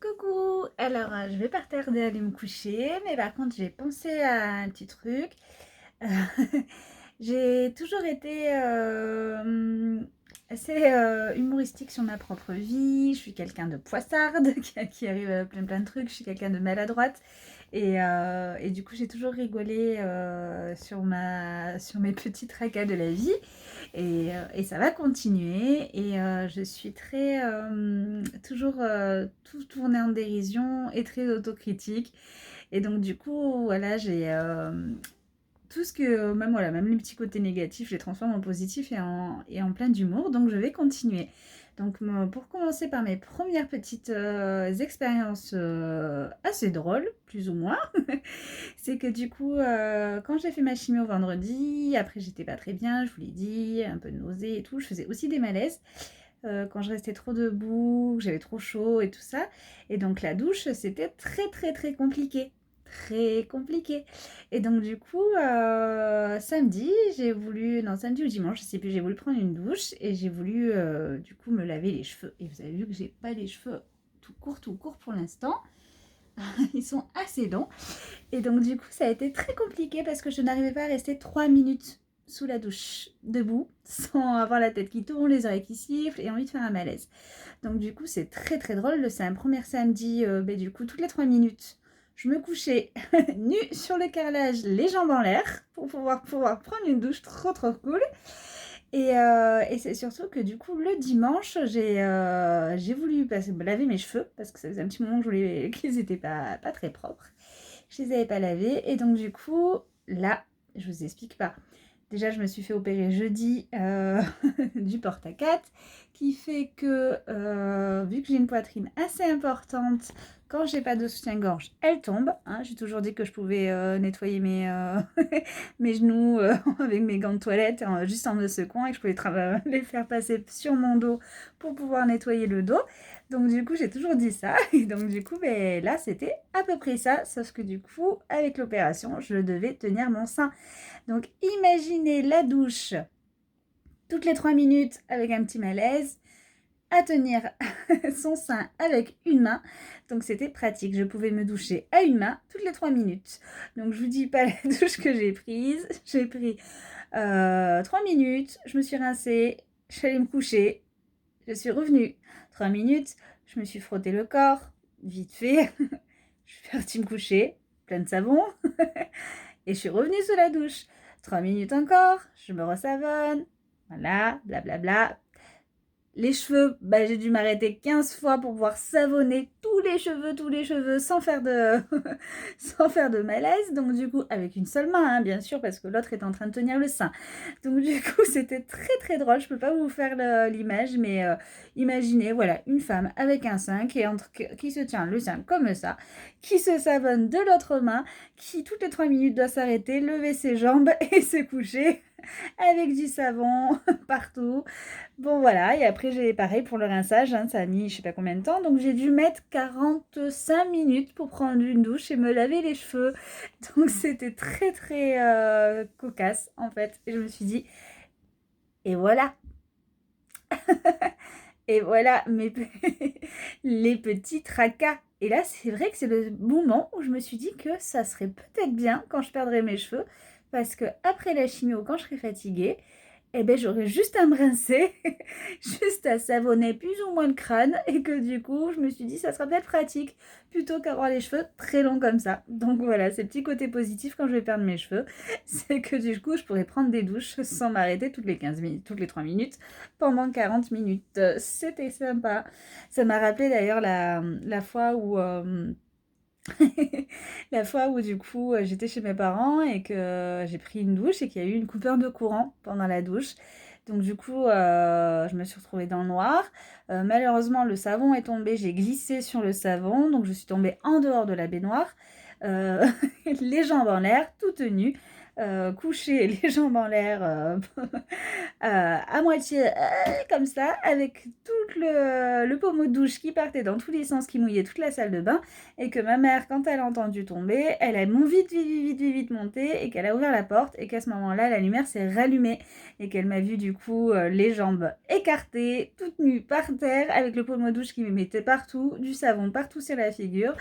Coucou! Alors, je vais pas tarder à aller me coucher, mais par contre, j'ai pensé à un petit truc. Euh, j'ai toujours été assez humoristique sur ma propre vie. Je suis quelqu'un de poissarde qui arrive à plein de trucs. Je suis quelqu'un de maladroite. Et du coup, j'ai toujours rigolé sur mes petits tracas de la vie. Et ça va continuer. Et je suis très, toujours tout tourné en dérision et très autocritique. Et donc, du coup, voilà, j'ai tout ce que, même, voilà, même les petits côtés négatifs, je les transforme en positif et en plein d'humour. Donc, je vais continuer. Donc, pour commencer par mes premières petites expériences assez drôles, plus ou moins, c'est que du coup, quand j'ai fait ma chimio vendredi, après j'étais pas très bien, je vous l'ai dit, un peu de nausée et tout, je faisais aussi des malaises quand je restais trop debout, que j'avais trop chaud et tout ça. Et donc la douche, c'était très compliqué. Très compliqué. Et donc du coup, samedi, non samedi ou dimanche, je sais plus, j'ai voulu prendre une douche et j'ai voulu du coup me laver les cheveux. Et vous avez vu que j'ai pas les cheveux tout court pour l'instant. Ils sont assez longs. Et donc du coup, ça a été très compliqué parce que je n'arrivais pas à rester 3 minutes sous la douche, debout, sans avoir la tête qui tourne, les oreilles qui sifflent et envie de faire un malaise. Donc du coup, c'est très drôle. C'est un premier samedi, du coup, toutes les 3 minutes, je me couchais nue sur le carrelage, les jambes en l'air, pour pouvoir prendre une douche trop cool. Et c'est surtout que du coup, le dimanche, j'ai voulu laver mes cheveux, parce que ça faisait un petit moment que qu'ils n'étaient pas très propres. Je les avais pas lavés. Et donc du coup, là, je vous explique pas. Déjà, je me suis fait opérer jeudi du porte-à-quatre, qui fait que, vu que j'ai une poitrine assez importante, quand j'ai pas de soutien-gorge, elle tombe. Hein. J'ai toujours dit que je pouvais nettoyer mes genoux avec mes gants de toilette, juste en me secouant, et que je pouvais les faire passer sur mon dos pour pouvoir nettoyer le dos. Donc du coup, j'ai toujours dit ça. Et donc du coup, là, c'était à peu près ça. Sauf que du coup, avec l'opération, je devais tenir mon sein. Donc imaginez la douche toutes les 3 minutes avec un petit malaise, à tenir son sein avec une main. Donc c'était pratique. Je pouvais me doucher à une main toutes les 3 minutes. Donc je vous dis pas la douche que j'ai prise. J'ai pris 3 minutes, je me suis rincée, je suis allée me coucher, je suis revenue. 3 minutes, je me suis frotté le corps, vite fait. Je suis partie me coucher, plein de savon. Et je suis revenue sous la douche. 3 minutes encore, je me resavonne. Voilà, blablabla. Les cheveux, j'ai dû m'arrêter 15 fois pour pouvoir savonner tous les cheveux, sans faire de, sans faire de malaise. Donc du coup, avec une seule main, hein, bien sûr, parce que l'autre est en train de tenir le sein. Donc du coup, c'était très drôle. Je peux pas vous faire l'image, mais imaginez, voilà, une femme avec un sein qui se tient le sein comme ça, qui se savonne de l'autre main, qui toutes les 3 minutes doit s'arrêter, lever ses jambes et se coucher avec du savon partout. Bon voilà, et après j'ai pareil pour le rinçage, hein, ça a mis je sais pas combien de temps, donc j'ai dû mettre 45 minutes pour prendre une douche et me laver les cheveux. Donc c'était très cocasse en fait. Et je me suis dit, et voilà, et voilà les petits tracas. Et là c'est vrai que c'est le moment où je me suis dit que ça serait peut-être bien quand je perdrais mes cheveux, parce que après la chimio, quand je serai fatiguée, eh ben, j'aurais juste à me rincer, juste à savonner plus ou moins le crâne, et que du coup, je me suis dit, ça sera peut-être pratique, plutôt qu'avoir les cheveux très longs comme ça. Donc voilà, c'est le petit côté positif quand je vais perdre mes cheveux, c'est que du coup, je pourrais prendre des douches sans m'arrêter toutes les 15 minutes, toutes les 3 minutes, pendant 40 minutes. C'était sympa. Ça m'a rappelé d'ailleurs la fois où... la fois où du coup j'étais chez mes parents et que j'ai pris une douche et qu'il y a eu une coupure de courant pendant la douche. Donc du coup je me suis retrouvée dans le noir. Malheureusement le savon est tombé, j'ai glissé sur le savon, donc je suis tombée en dehors de la baignoire, les jambes en l'air, toute nue. couchée, les jambes en l'air, à moitié comme ça, avec tout le pommeau de douche qui partait dans tous les sens, qui mouillait toute la salle de bain, et que ma mère, quand elle a entendu tomber, elle a vite monté, et qu'elle a ouvert la porte, et qu'à ce moment-là, la lumière s'est rallumée, et qu'elle m'a vu du coup les jambes écartées, toute nue par terre, avec le pommeau de douche qui me mettait partout, du savon partout sur la figure,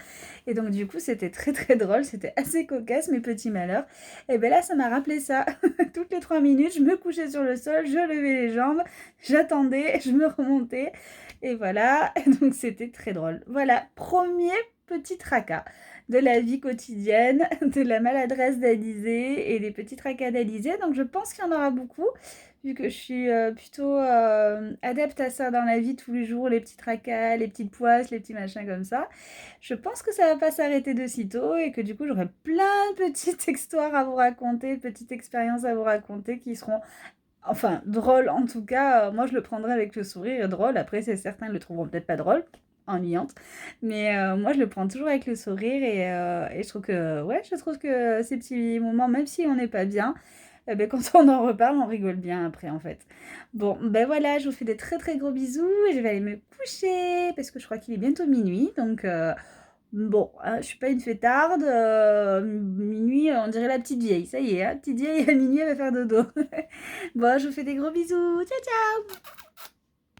et donc du coup c'était très très drôle, c'était assez cocasse mes petits malheurs, et bien là ça m'a rappelé ça, toutes les 3 minutes je me couchais sur le sol, je levais les jambes, j'attendais, je me remontais, et voilà, donc c'était très drôle. Voilà, premier petit tracas de la vie quotidienne, de la maladresse d'Alizée et des petits tracas d'Alizée, donc je pense qu'il y en aura beaucoup, vu que je suis plutôt adepte à ça dans la vie tous les jours, les petits tracas, les petites poisses, les petits machins comme ça. Je pense que ça va pas s'arrêter de sitôt et que du coup j'aurai plein de petites histoires à vous raconter, de petites expériences à vous raconter qui seront, enfin, drôles en tout cas. Moi je le prendrai avec le sourire, drôle. Après c'est certains le trouveront peut-être pas drôle, ennuyante, mais moi je le prends toujours avec le sourire et je trouve que ouais, je trouve que ces petits moments, même si on n'est pas bien, eh ben, quand on en reparle, on rigole bien après en fait. Bon, ben voilà, je vous fais des très très gros bisous et je vais aller me coucher parce que je crois qu'il est bientôt minuit, donc bon, je suis pas une fêtarde, minuit, on dirait la petite vieille, ça y est, hein, petite vieille à minuit elle va faire dodo. Bon, je vous fais des gros bisous, ciao ciao.